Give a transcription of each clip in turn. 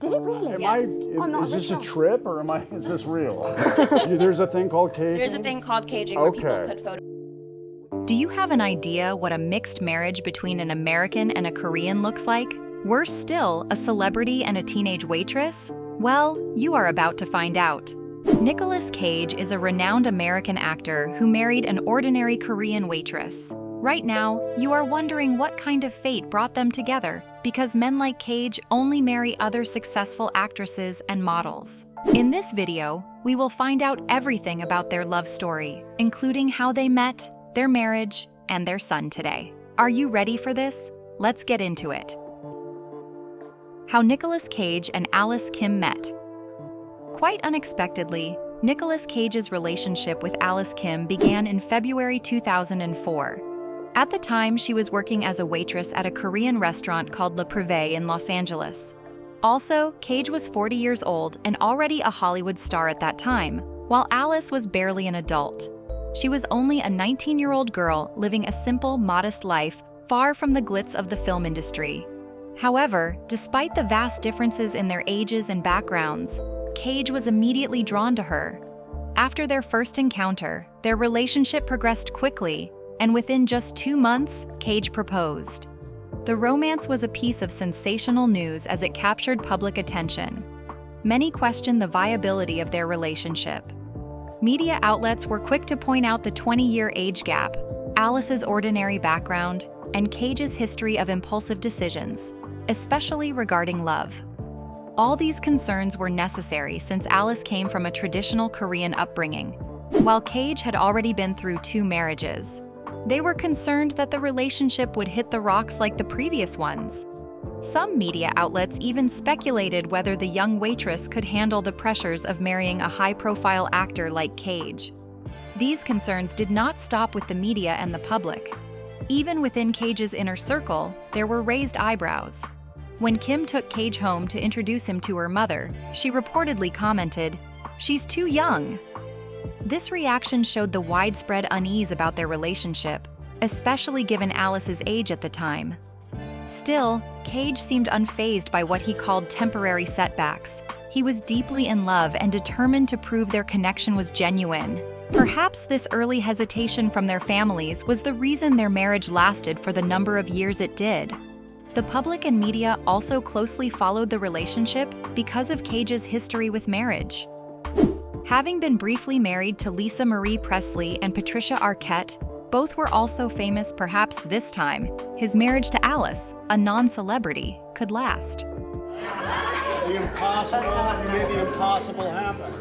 Did it really? Is this a trip or is this real? There's a thing called caging? There's a thing called caging where people put photos. Do you have an idea what a mixed marriage between an American and a Korean looks like? Worse still, a celebrity and a teenage waitress? Well, you are about to find out. Nicolas Cage is a renowned American actor who married an ordinary Korean waitress. Right now, you are wondering what kind of fate brought them together, because men like Cage only marry other successful actresses and models. In this video, we will find out everything about their love story, including how they met, their marriage, and their son today. Are you ready for this? Let's get into it. How Nicolas Cage and Alice Kim met. Quite unexpectedly, Nicolas Cage's relationship with Alice Kim began in February 2004. At the time, she was working as a waitress at a Korean restaurant called Le Privé in Los Angeles. Also, Cage was 40 years old and already a Hollywood star at that time, while Alice was barely an adult. She was only a 19-year-old girl living a simple, modest life far from the glitz of the film industry. However, despite the vast differences in their ages and backgrounds, Cage was immediately drawn to her. After their first encounter, their relationship progressed quickly, and within just 2 months, Cage proposed. The romance was a piece of sensational news as it captured public attention. Many questioned the viability of their relationship. Media outlets were quick to point out the 20-year age gap, Alice's ordinary background, and Cage's history of impulsive decisions, especially regarding love. All these concerns were necessary since Alice came from a traditional Korean upbringing, while Cage had already been through 2 marriages. They were concerned that the relationship would hit the rocks like the previous ones. Some media outlets even speculated whether the young waitress could handle the pressures of marrying a high-profile actor like Cage. These concerns did not stop with the media and the public. Even within Cage's inner circle, there were raised eyebrows. When Kim took Cage home to introduce him to her mother, she reportedly commented, "She's too young." This reaction showed the widespread unease about their relationship, especially given Alice's age at the time. Still, Cage seemed unfazed by what he called temporary setbacks. He was deeply in love and determined to prove their connection was genuine. Perhaps this early hesitation from their families was the reason their marriage lasted for the number of years it did. The public and media also closely followed the relationship because of Cage's history with marriage. Having been briefly married to Lisa Marie Presley and Patricia Arquette, both were also famous. Perhaps this time, his marriage to Alice, a non-celebrity, could last. The impossible, you made the impossible happen.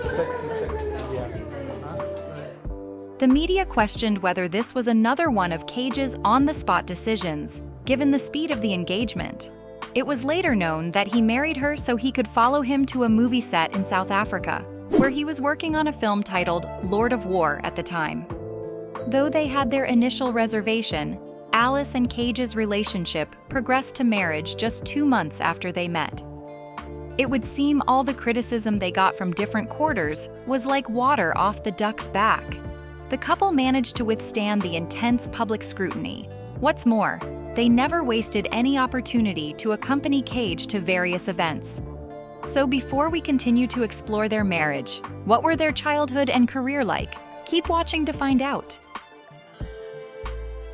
The media questioned whether this was another one of Cage's on-the-spot decisions, given the speed of the engagement. It was later known that he married her so he could follow him to a movie set in South Africa, where he was working on a film titled Lord of War at the time. Though they had their initial reservation, Alice and Cage's relationship progressed to marriage just 2 months after they met. It would seem all the criticism they got from different quarters was like water off the duck's back. The couple managed to withstand the intense public scrutiny. What's more, they never wasted any opportunity to accompany Cage to various events. So before we continue to explore their marriage, what were their childhood and career like? Keep watching to find out.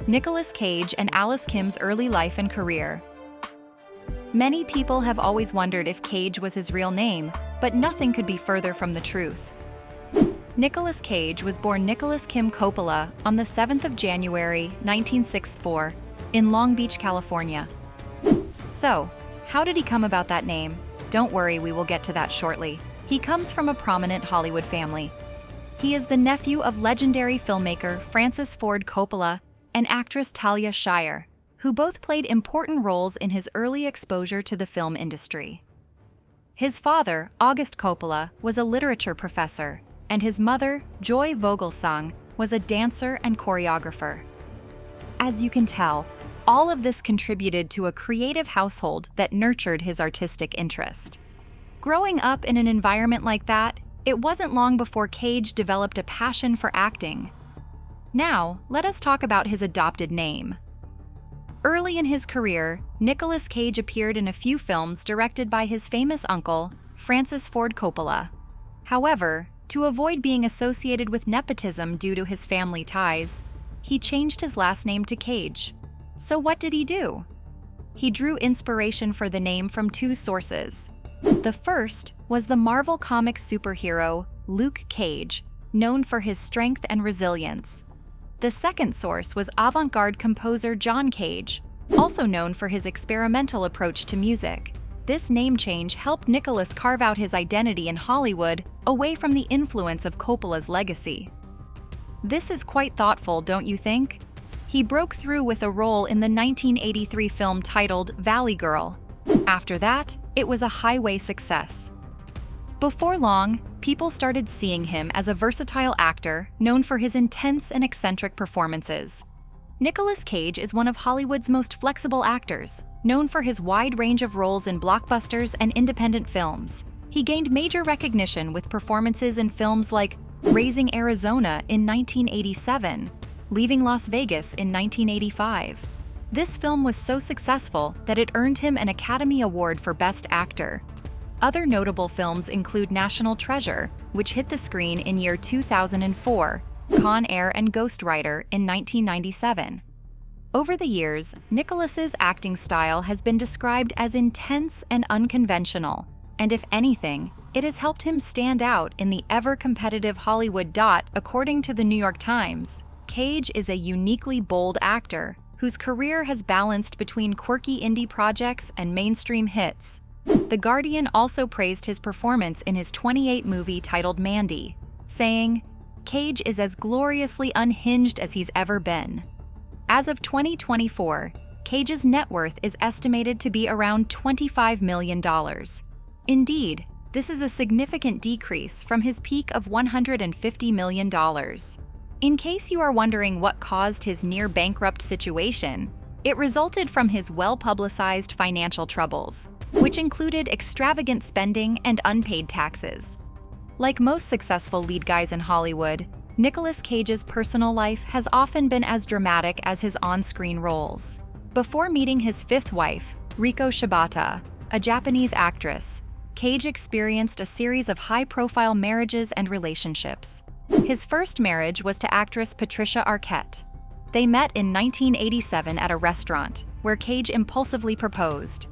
Nicolas Cage and Alice Kim's early life and career. Many people have always wondered if Cage was his real name, but nothing could be further from the truth. Nicolas Cage was born Nicholas Kim Coppola on the 7th of January, 1964, in Long Beach, California. So, how did he come about that name? Don't worry, we will get to that shortly. He comes from a prominent Hollywood family. He is the nephew of legendary filmmaker Francis Ford Coppola and actress Talia Shire, who both played important roles in his early exposure to the film industry. His father, August Coppola, was a literature professor, and his mother, Joy Vogelsang, was a dancer and choreographer. As you can tell, all of this contributed to a creative household that nurtured his artistic interest. Growing up in an environment like that, it wasn't long before Cage developed a passion for acting. Now, let us talk about his adopted name. Early in his career, Nicolas Cage appeared in a few films directed by his famous uncle, Francis Ford Coppola. However, to avoid being associated with nepotism due to his family ties, he changed his last name to Cage. So what did he do? He drew inspiration for the name from two sources. The first was the Marvel comic superhero Luke Cage, known for his strength and resilience. The second source was avant-garde composer John Cage, also known for his experimental approach to music. This name change helped Nicolas carve out his identity in Hollywood away from the influence of Coppola's legacy. This is quite thoughtful, don't you think? He broke through with a role in the 1983 film titled Valley Girl. After that, it was a highway success. Before long, people started seeing him as a versatile actor known for his intense and eccentric performances. Nicolas Cage is one of Hollywood's most flexible actors, known for his wide range of roles in blockbusters and independent films. He gained major recognition with performances in films like Raising Arizona in 1987, Leaving Las Vegas in 1985. This film was so successful that it earned him an Academy Award for Best Actor. Other notable films include National Treasure, which hit the screen in year 2004, Con Air and Ghost Rider in 1997. Over the years, Nicolas's acting style has been described as intense and unconventional, and if anything, it has helped him stand out in the ever-competitive Hollywood. According to the New York Times, Cage is a uniquely bold actor whose career has balanced between quirky indie projects and mainstream hits. The Guardian also praised his performance in his 2008 movie titled Mandy, saying, "Cage is as gloriously unhinged as he's ever been." As of 2024, Cage's net worth is estimated to be around $25 million. Indeed, this is a significant decrease from his peak of $150 million. In case you are wondering what caused his near-bankrupt situation, it resulted from his well-publicized financial troubles, which included extravagant spending and unpaid taxes. Like most successful lead guys in Hollywood, Nicolas Cage's personal life has often been as dramatic as his on-screen roles. Before meeting his fifth wife, Riko Shibata, a Japanese actress, Cage experienced a series of high-profile marriages and relationships. His first marriage was to actress Patricia Arquette. They met in 1987 at a restaurant, where Cage impulsively proposed.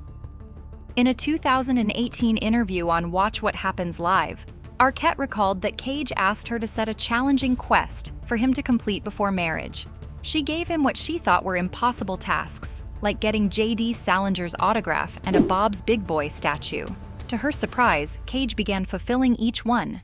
In a 2018 interview on Watch What Happens Live, Arquette recalled that Cage asked her to set a challenging quest for him to complete before marriage. She gave him what she thought were impossible tasks, like getting J.D. Salinger's autograph and a Bob's Big Boy statue. To her surprise, Cage began fulfilling each one.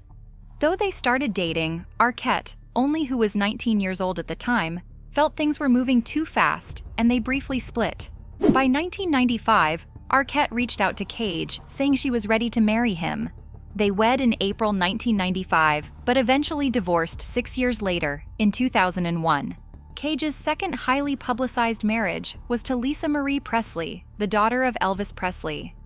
Though they started dating, Arquette, only who was 19 years old at the time, felt things were moving too fast, and they briefly split. By 1995, Arquette reached out to Cage, saying she was ready to marry him. They wed in April 1995, but eventually divorced 6 years later, in 2001. Cage's second highly publicized marriage was to Lisa Marie Presley, the daughter of Elvis Presley.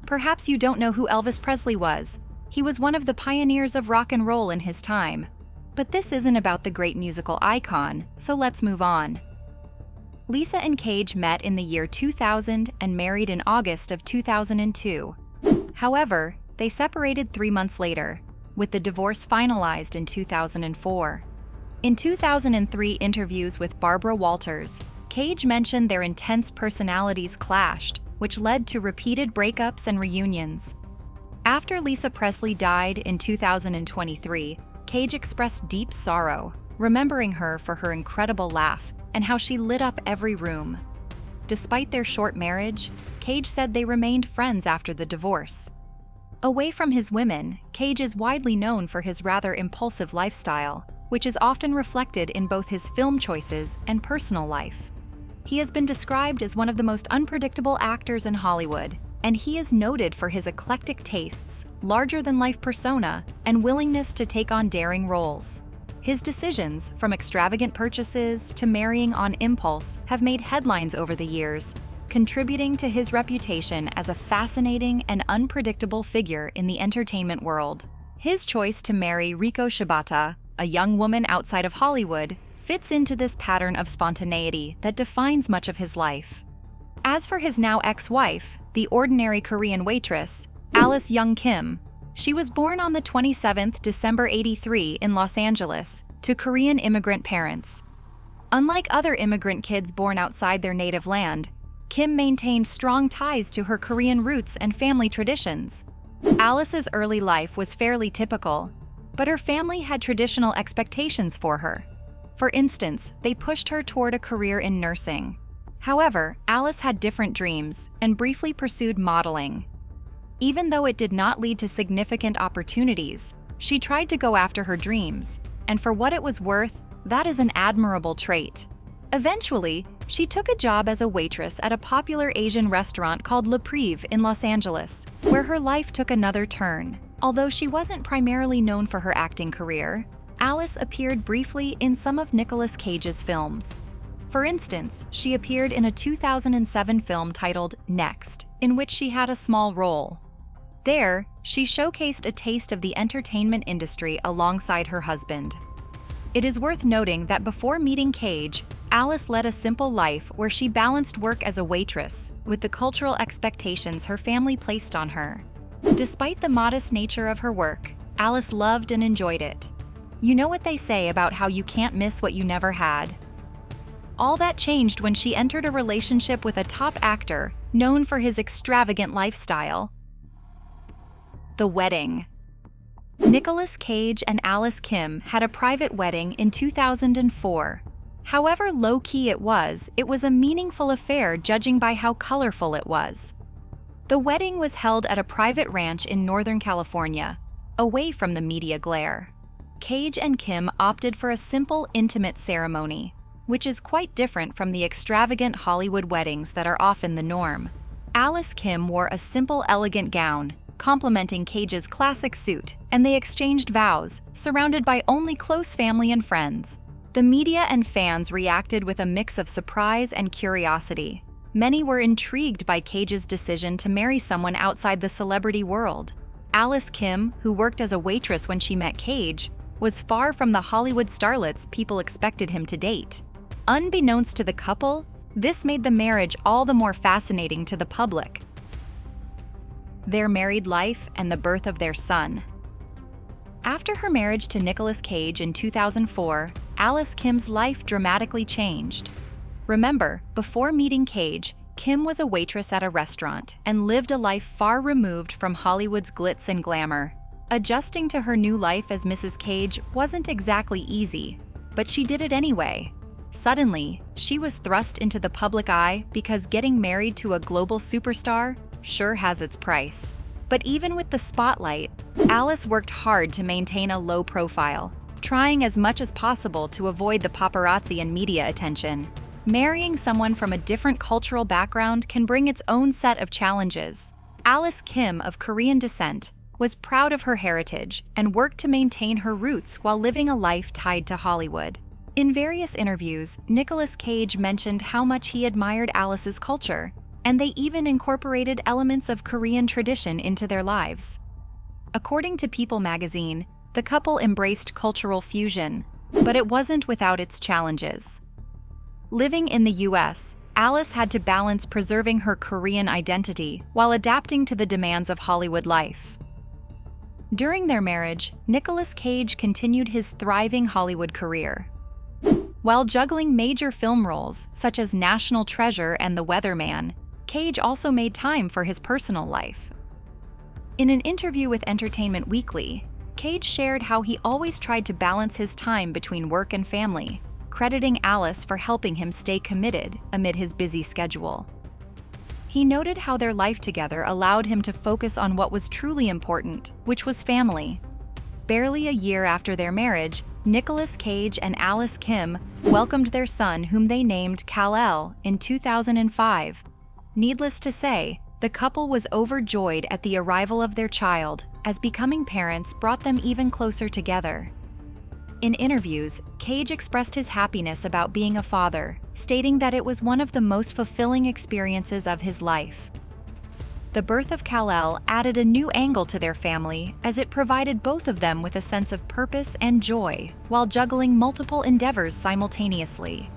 Perhaps you don't know who Elvis Presley was. He was one of the pioneers of rock and roll in his time. But this isn't about the great musical icon, so let's move on. Lisa and Cage met in the year 2000 and married in August of 2002. However, they separated 3 months later, with the divorce finalized in 2004. In 2003 interviews with Barbara Walters, Cage mentioned their intense personalities clashed, which led to repeated breakups and reunions. After Lisa Presley died in 2023, Cage expressed deep sorrow, remembering her for her incredible laugh and how she lit up every room. Despite their short marriage, Cage said they remained friends after the divorce. Away from his women, Cage is widely known for his rather impulsive lifestyle, which is often reflected in both his film choices and personal life. He has been described as one of the most unpredictable actors in Hollywood, and he is noted for his eclectic tastes, larger-than-life persona, and willingness to take on daring roles. His decisions, from extravagant purchases to marrying on impulse, have made headlines over the years, contributing to his reputation as a fascinating and unpredictable figure in the entertainment world. His choice to marry Riko Shibata, a young woman outside of Hollywood, fits into this pattern of spontaneity that defines much of his life. As for his now ex-wife, the ordinary Korean waitress, Alice Young Kim, she was born on the 27th December 83 in Los Angeles to Korean immigrant parents. Unlike other immigrant kids born outside their native land, Kim maintained strong ties to her Korean roots and family traditions. Alice's early life was fairly typical, but her family had traditional expectations for her. For instance, they pushed her toward a career in nursing. However, Alice had different dreams and briefly pursued modeling. Even though it did not lead to significant opportunities, she tried to go after her dreams, and for what it was worth, that is an admirable trait. Eventually, she took a job as a waitress at a popular Asian restaurant called Le Prive in Los Angeles, where her life took another turn. Although she wasn't primarily known for her acting career, Alice appeared briefly in some of Nicolas Cage's films. For instance, she appeared in a 2007 film titled Next, in which she had a small role. There, she showcased a taste of the entertainment industry alongside her husband. It is worth noting that before meeting Cage, Alice led a simple life where she balanced work as a waitress with the cultural expectations her family placed on her. Despite the modest nature of her work, Alice loved and enjoyed it. You know what they say about how you can't miss what you never had. All that changed when she entered a relationship with a top actor known for his extravagant lifestyle. The wedding. Nicolas Cage and Alice Kim had a private wedding in 2004. However low-key it was a meaningful affair judging by how colorful it was. The wedding was held at a private ranch in Northern California, away from the media glare. Cage and Kim opted for a simple, intimate ceremony, which is quite different from the extravagant Hollywood weddings that are often the norm. Alice Kim wore a simple, elegant gown, complementing Cage's classic suit, and they exchanged vows, surrounded by only close family and friends. The media and fans reacted with a mix of surprise and curiosity. Many were intrigued by Cage's decision to marry someone outside the celebrity world. Alice Kim, who worked as a waitress when she met Cage, was far from the Hollywood starlets people expected him to date. Unbeknownst to the couple, this made the marriage all the more fascinating to the public. Their married life and the birth of their son. After her marriage to Nicolas Cage in 2004, Alice Kim's life dramatically changed. Remember, before meeting Cage, Kim was a waitress at a restaurant and lived a life far removed from Hollywood's glitz and glamour. Adjusting to her new life as Mrs. Cage wasn't exactly easy, but she did it anyway. Suddenly, she was thrust into the public eye because getting married to a global superstar sure has its price. But even with the spotlight, Alice worked hard to maintain a low profile, trying as much as possible to avoid the paparazzi and media attention. Marrying someone from a different cultural background can bring its own set of challenges. Alice Kim, of Korean descent, was proud of her heritage and worked to maintain her roots while living a life tied to Hollywood. In various interviews, Nicolas Cage mentioned how much he admired Alice's culture, and they even incorporated elements of Korean tradition into their lives. According to People magazine, the couple embraced cultural fusion, but it wasn't without its challenges. Living in the US, Alice had to balance preserving her Korean identity while adapting to the demands of Hollywood life. During their marriage, Nicolas Cage continued his thriving Hollywood career. While juggling major film roles such as National Treasure and The Weatherman, Cage also made time for his personal life. In an interview with Entertainment Weekly, Cage shared how he always tried to balance his time between work and family, crediting Alice for helping him stay committed amid his busy schedule. He noted how their life together allowed him to focus on what was truly important, which was family. Barely a year after their marriage, Nicolas Cage and Alice Kim welcomed their son, whom they named Kal-El, in 2005. Needless to say, the couple was overjoyed at the arrival of their child, as becoming parents brought them even closer together. In interviews, Cage expressed his happiness about being a father, stating that it was one of the most fulfilling experiences of his life. The birth of Kal-El added a new angle to their family, as it provided both of them with a sense of purpose and joy while juggling multiple endeavors simultaneously.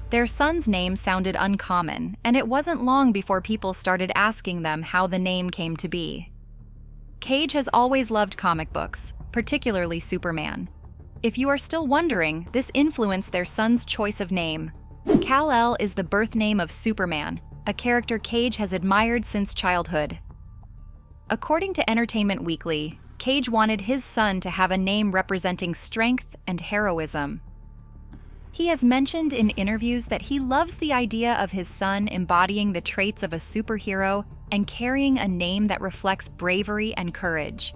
Their son's name sounded uncommon, and it wasn't long before people started asking them how the name came to be. Cage has always loved comic books, particularly Superman. If you are still wondering, this influenced their son's choice of name. Kal-El is the birth name of Superman, a character Cage has admired since childhood. According to Entertainment Weekly, Cage wanted his son to have a name representing strength and heroism. He has mentioned in interviews that he loves the idea of his son embodying the traits of a superhero and carrying a name that reflects bravery and courage.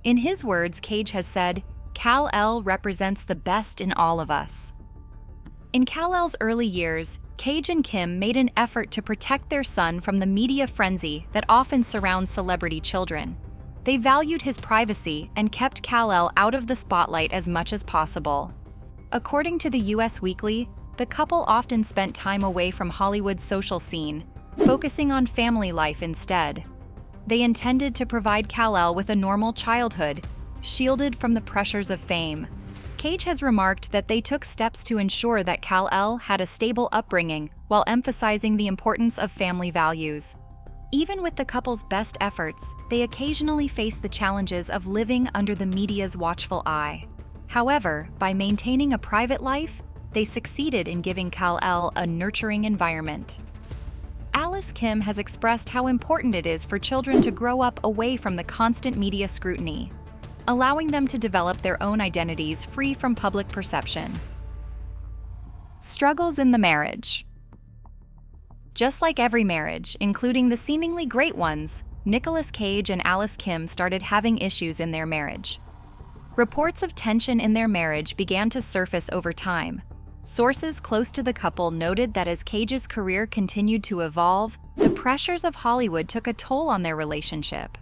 In his words, Cage has said, "Kal-El represents the best in all of us." In Kal-El's early years, Cage and Kim made an effort to protect their son from the media frenzy that often surrounds celebrity children. They valued his privacy and kept Kal-El out of the spotlight as much as possible. According to the US Weekly, the couple often spent time away from Hollywood's social scene, focusing on family life instead. They intended to provide Kal-El with a normal childhood, shielded from the pressures of fame. Cage has remarked that they took steps to ensure that Kal-El had a stable upbringing while emphasizing the importance of family values. Even with the couple's best efforts, they occasionally face the challenges of living under the media's watchful eye. However, by maintaining a private life, they succeeded in giving Kal-El a nurturing environment. Alice Kim has expressed how important it is for children to grow up away from the constant media scrutiny, allowing them to develop their own identities free from public perception. Struggles in the marriage. Just like every marriage, including the seemingly great ones, Nicolas Cage and Alice Kim started having issues in their marriage. Reports of tension in their marriage began to surface over time. Sources close to the couple noted that as Cage's career continued to evolve, the pressures of Hollywood took a toll on their relationship.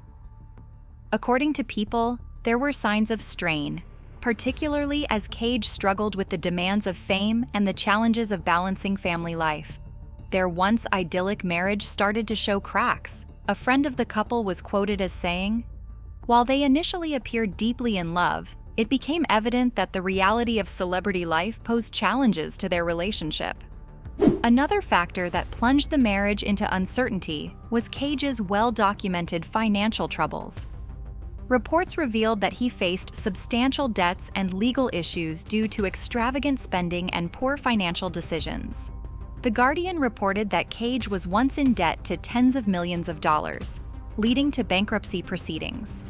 According to People, there were signs of strain, particularly as Cage struggled with the demands of fame and the challenges of balancing family life. Their once idyllic marriage started to show cracks. A friend of the couple was quoted as saying, "While they initially appeared deeply in love, it became evident that the reality of celebrity life posed challenges to their relationship." Another factor that plunged the marriage into uncertainty was Cage's well-documented financial troubles. Reports revealed that he faced substantial debts and legal issues due to extravagant spending and poor financial decisions. The Guardian reported that Cage was once in debt to tens of millions of dollars, leading to bankruptcy proceedings.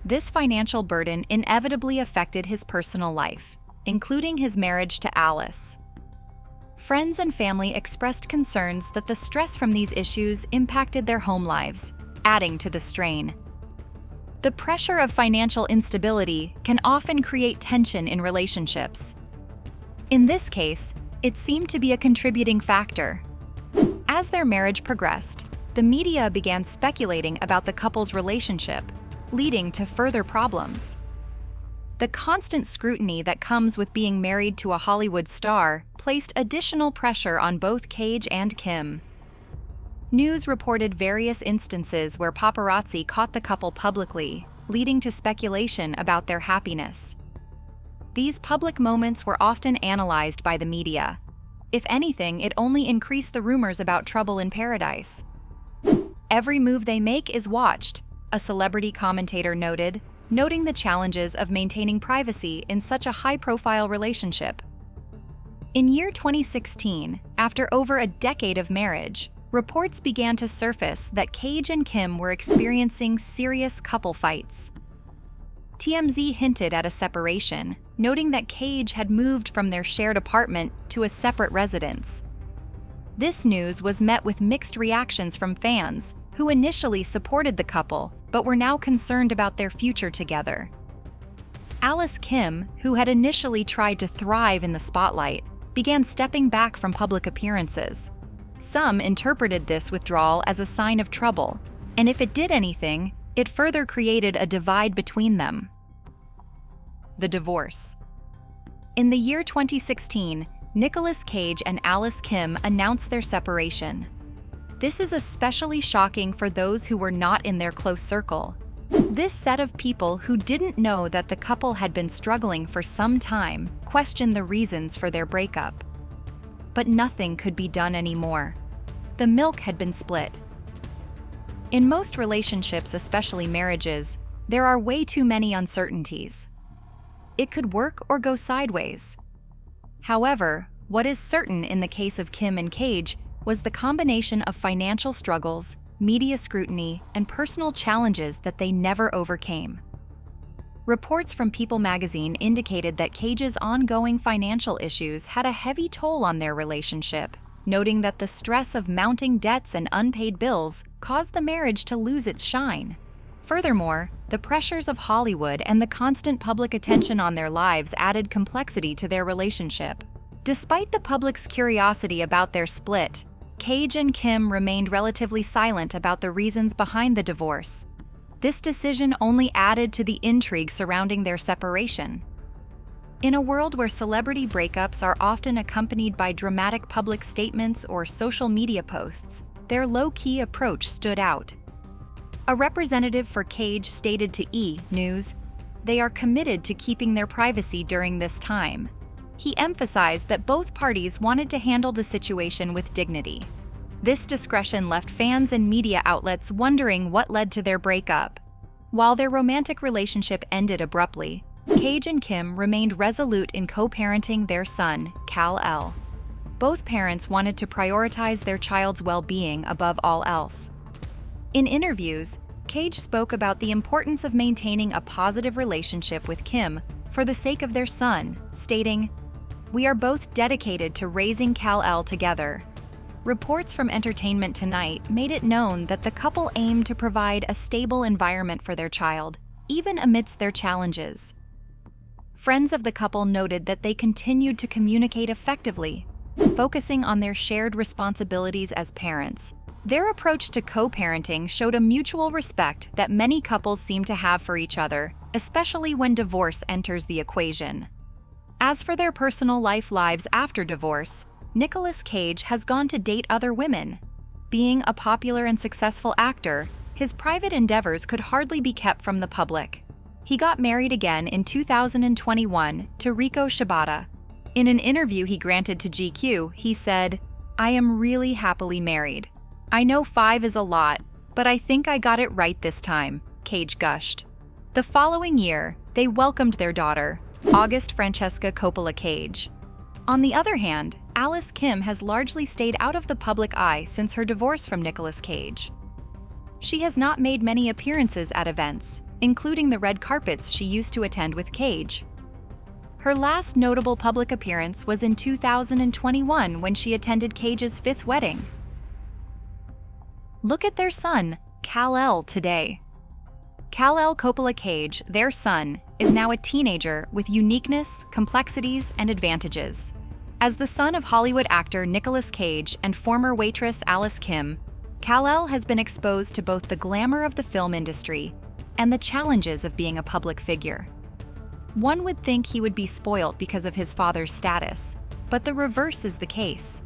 This financial burden inevitably affected his personal life, including his marriage to Alice. Friends and family expressed concerns that the stress from these issues impacted their home lives, adding to the strain. The pressure of financial instability can often create tension in relationships. In this case, it seemed to be a contributing factor. As their marriage progressed, the media began speculating about the couple's relationship, leading to further problems. The constant scrutiny that comes with being married to a Hollywood star placed additional pressure on both Cage and Kim. News reported various instances where paparazzi caught the couple publicly, leading to speculation about their happiness. These public moments were often analyzed by the media. If anything, it only increased the rumors about trouble in paradise. "Every move they make is watched," a celebrity commentator noted, noting the challenges of maintaining privacy in such a high-profile relationship. In year 2016, after over a decade of marriage, reports began to surface that Cage and Kim were experiencing serious couple fights. TMZ hinted at a separation, noting that Cage had moved from their shared apartment to a separate residence. This news was met with mixed reactions from fans, who initially supported the couple but were now concerned about their future together. Alice Kim, who had initially tried to thrive in the spotlight, began stepping back from public appearances. Some interpreted this withdrawal as a sign of trouble, and if it did anything, it further created a divide between them. The divorce. In the year 2016, Nicolas Cage and Alice Kim announced their separation. This is especially shocking for those who were not in their close circle. This set of people who didn't know that the couple had been struggling for some time questioned the reasons for their breakup. but nothing could be done anymore. The milk had been split. In most relationships, especially marriages, there are way too many uncertainties. It could work or go sideways. However, what is certain in the case of Kim and Cage was the combination of financial struggles, media scrutiny, and personal challenges that they never overcame. Reports from People magazine indicated that Cage's ongoing financial issues had a heavy toll on their relationship, noting that the stress of mounting debts and unpaid bills caused the marriage to lose its shine. Furthermore, the pressures of Hollywood and the constant public attention on their lives added complexity to their relationship. Despite the public's curiosity about their split, Cage and Kim remained relatively silent about the reasons behind the divorce. This decision only added to the intrigue surrounding their separation. In a world where celebrity breakups are often accompanied by dramatic public statements or social media posts, their low-key approach stood out. A representative for Cage stated to E! News, "They are committed to keeping their privacy during this time." He emphasized that both parties wanted to handle the situation with dignity. This discretion left fans and media outlets wondering what led to their breakup. While their romantic relationship ended abruptly, Cage and Kim remained resolute in co-parenting their son, Kal-El. Both parents wanted to prioritize their child's well-being above all else. In interviews, Cage spoke about the importance of maintaining a positive relationship with Kim for the sake of their son, stating, "We are both dedicated to raising Kal-El together." Reports from Entertainment Tonight made it known that the couple aimed to provide a stable environment for their child, even amidst their challenges. Friends of the couple noted that they continued to communicate effectively, focusing on their shared responsibilities as parents. Their approach to co-parenting showed a mutual respect that many couples seem to have for each other, especially when divorce enters the equation. As for their personal lives after divorce, Nicolas Cage has gone to date other women. Being a popular and successful actor, his private endeavors could hardly be kept from the public. He got married again in 2021 to Rico Shibata. In an interview he granted to GQ, he said, "I am really happily married. I know 5 is a lot, but I think I got it right this time," Cage gushed. The following year, they welcomed their daughter, August Francesca Coppola Cage. On the other hand, Alice Kim has largely stayed out of the public eye since her divorce from Nicolas Cage. She has not made many appearances at events, including the red carpets she used to attend with Cage. Her last notable public appearance was in 2021 when she attended Cage's 5th wedding. Look at their son, Kal-El, today. Kal-El Coppola Cage, their son, is now a teenager with uniqueness, complexities, and advantages. As the son of Hollywood actor Nicolas Cage and former waitress Alice Kim, Kal-El has been exposed to both the glamour of the film industry and the challenges of being a public figure. One would think he would be spoilt because of his father's status, but the reverse is the case.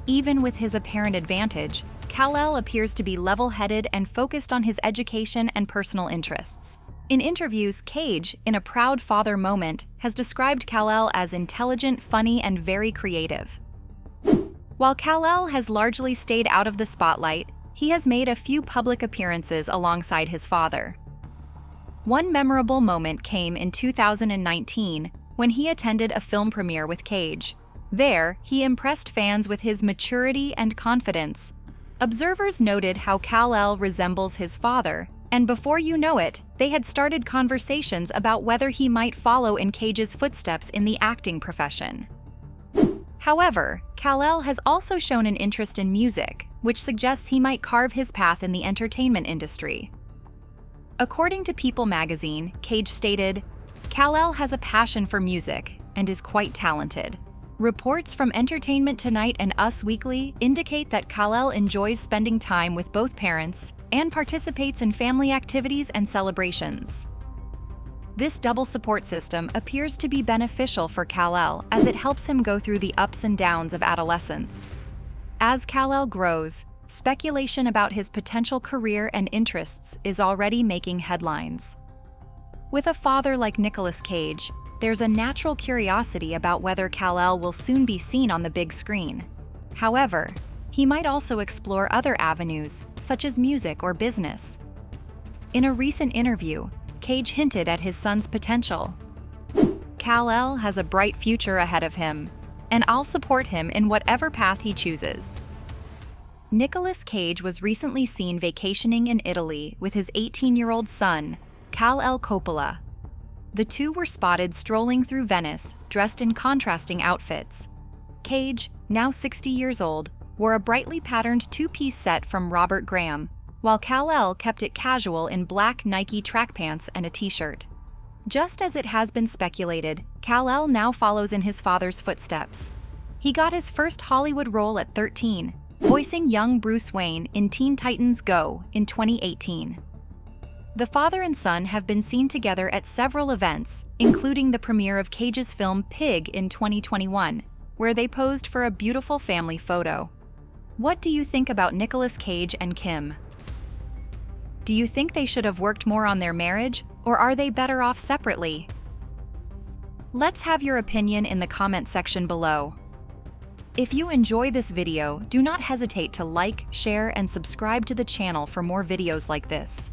Even with his apparent advantage, Kal-El appears to be level-headed and focused on his education and personal interests. In interviews, Cage, in a proud father moment, has described Kal-El as intelligent, funny, and very creative. While Kal-El has largely stayed out of the spotlight, he has made a few public appearances alongside his father. One memorable moment came in 2019 when he attended a film premiere with Cage. There, he impressed fans with his maturity and confidence. Observers noted how Kal-El resembles his father, and before you know it, they had started conversations about whether he might follow in Cage's footsteps in the acting profession. However, Kal-El has also shown an interest in music, which suggests he might carve his path in the entertainment industry. According to People magazine, Cage stated, "Kal-El has a passion for music and is quite talented." Reports from Entertainment Tonight and Us Weekly indicate that Kal-El enjoys spending time with both parents and participates in family activities and celebrations. This double support system appears to be beneficial for Kal-El as it helps him go through the ups and downs of adolescence. As Kal-El grows, speculation about his potential career and interests is already making headlines. With a father like Nicolas Cage, there's a natural curiosity about whether Kal-El will soon be seen on the big screen. However, he might also explore other avenues, such as music or business. In a recent interview, Cage hinted at his son's potential. "Kal-El has a bright future ahead of him, and I'll support him in whatever path he chooses." Nicolas Cage was recently seen vacationing in Italy with his 18-year-old son, Kal-El. The two were spotted strolling through Venice, dressed in contrasting outfits. Cage, now 60 years old, wore a brightly patterned two-piece set from Robert Graham, while Kal-El kept it casual in black Nike track pants and a t-shirt. Just as it has been speculated, Kal-El now follows in his father's footsteps. He got his first Hollywood role at 13, voicing young Bruce Wayne in Teen Titans Go in 2018. The father and son have been seen together at several events, including the premiere of Cage's film Pig in 2021, where they posed for a beautiful family photo. What do you think about Nicolas Cage and Kim? Do you think they should have worked more on their marriage, or are they better off separately? Let's have your opinion in the comment section below. If you enjoy this video, do not hesitate to like, share, and subscribe to the channel for more videos like this.